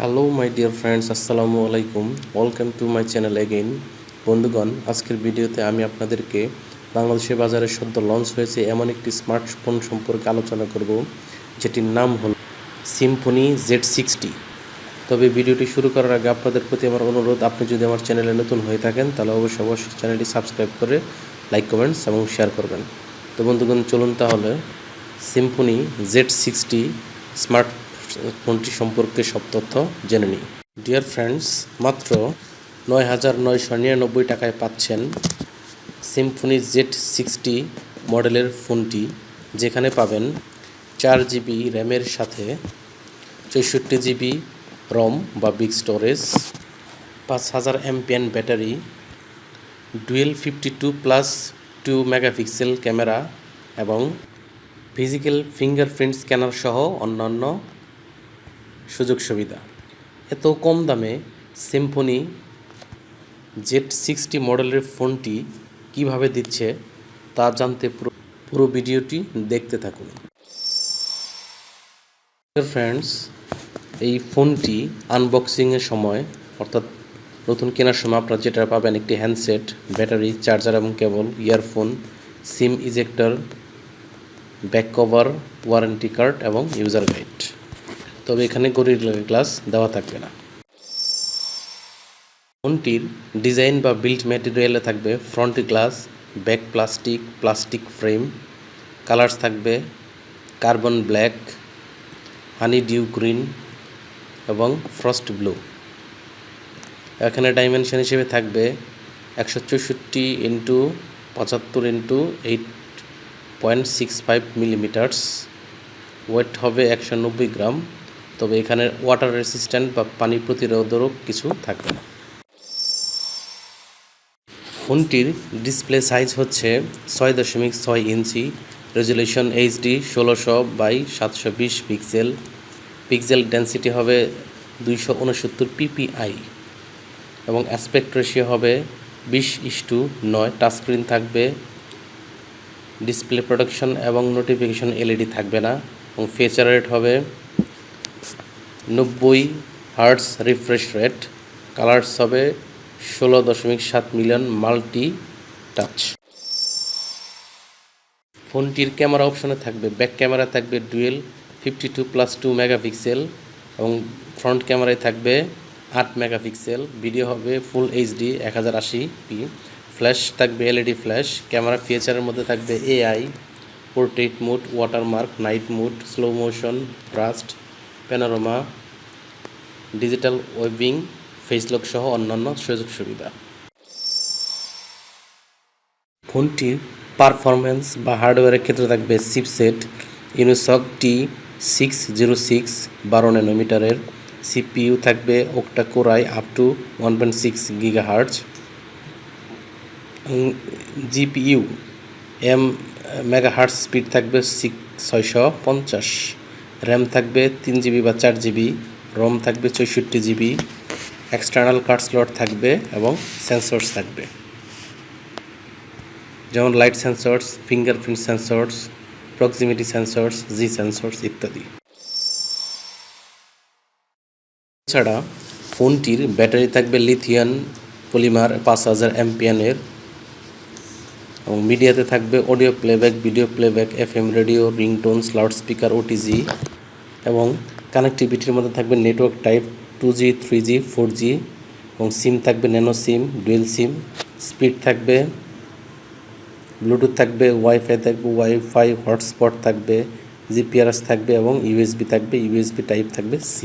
Hello my dear friends, আসসালামু আলাইকুম। Welcome to my channel again. বন্ধুগণ, আজকের ভিডিওতে আমি আপনাদেরকে বাংলাদেশের বাজারে সদ্য লঞ্চ হয়েছে এমন একটি স্মার্টফোন সম্পর্কে আলোচনা করব, যেটির নাম হলো সিম্ফনি Z60। তবে ভিডিওটি শুরু করার আগে আপনাদের প্রতি আমার অনুরোধ, আপনি যদি আমার চ্যানেলে নতুন হয়ে থাকেন তাহলে অবশ্যই চ্যানেলটি সাবস্ক্রাইব করে লাইক, কমেন্টস এবং শেয়ার করবেন। তো বন্ধুগণ, চলুন তাহলে সিম্ফনি Z60 স্মার্টফোনটি সম্পর্কে সব তথ্য জেনে নিই। ডিয়ার ফ্রেন্ডস, মাত্র ৯,৯৯৯ টাকায় পাচ্ছেন সিম্ফনি Z60 মডেলের ফোনটি, যেখানে পাবেন 4GB র্যামের সাথে 64GB রম বা big storage, 5000 mAh battery, dual 52+2 megapixel camera এবং ফিজিক্যাল ফিঙ্গারপ্রিন্ট স্ক্যানার সহ অন্যান্য সুযোগ সুবিধা। এত কম দামে সিম্ফনি Z60 মডেলের ফোনটি কিভাবে দিচ্ছে তা জানতে পুরো ভিডিওটি দেখতে থাকুন। ফ্রেন্ডস, এই ফোনটি আনবক্সিংয়ের সময় অর্থাৎ নতুন কেনার সময় আপনারা যেটা পাবেন একটি হ্যান্ডসেট, ব্যাটারি, চার্জার এবং cable, earphone, SIM ejector, back cover, warranty card এবং ইউজার গাইড। তবে এখানে গরিলা গ্লাস দেওয়া থাকবে না। ফোনটির ডিজাইন বা বিল্ড ম্যাটেরিয়ালে থাকবে front glass, back plastic frame, colours থাকবে carbon black, honey dew green এবং ফ্রস্ট ব্লু। এখানে ডাইমেনশন হিসেবে থাকবে 164x75x8.65 মিলিমিটার্স, ওয়েট হবে 190 গ্রাম। তবে এখানে ওয়াটার রেসিস্ট্যান্ট বা পানি প্রতিরোধক কিছু থাকবে না। ফোনটির ডিসপ্লে সাইজ হচ্ছে 6.6 inch, resolution HD 1600x720 pixel, pixel density হবে 269 ppi এবং অ্যাসপেক্ট রেশিও হবে 20:9। টাচস্ক্রিন থাকবে, ডিসপ্লে প্রোটেকশন এবং নোটিফিকেশন LED থাকবে না এবং ফিচার রেট হবে 90 হার্টজ রিফ্রেশ রেট। কালার্স হবে 16.7 মিলিয়ন মাল্টি টাচ। ফোনটির ক্যামেরা অপশনে থাকবে ব্যাক ক্যামেরা থাকবে ডুয়েল 52+2 মেগাপিক্সেল এবং ফ্রন্ট ক্যামেরায় থাকবে 8 মেগাপিক্সেল। ভিডিও হবে ফুল HD 1080p। ফ্ল্যাশ থাকবে LED ফ্ল্যাশ। ক্যামেরা ফিচারের মধ্যে থাকবে AI, portrait mode, watermark, night mode, slow motion, burst, panorama, digital ওয়েবিং, ফেস লক সহ অন্যান্য সুযোগ সুবিধা। ফোনটির পারফরমেন্স বা হার্ডওয়্যারের ক্ষেত্রে থাকবে চিপসেট ইউনিসক T606 12 ন্যানোমিটারের, CPU থাকবে octa core i up to 1.6 GHz, GPU megahertz, speed থাকবে 650, র্যাম থাকবে 3GB বা 4GB, রম থাকবে 64GB, এক্সটার্নাল কার্ড স্লট থাকবে এবং সেন্সরস থাকবে যেমন light sensors, fingerprint sensors, proximity sensors, G sensors ইত্যাদি। এছাড়া ফোনটির ব্যাটারি থাকবে লিথিয়াম পলিমার 5000 mAh এবং মিডিয়াতে থাকবে audio playback, video playback, FM radio, রিংটোনস, loudspeaker, OTG এবং কানেক্টিভিটির মধ্যে থাকবে network type 2G, 3G, 4G এবং সিম থাকবে ন্যানো সিম, ডুয়েল সিম। স্পিড থাকবে, ব্লুটুথ থাকবে, ওয়াইফাই থাকবে, ওয়াইফাই হটস্পট থাকবে, GPRS থাকবে এবং USB থাকবে, USB টাইপ থাকবে C।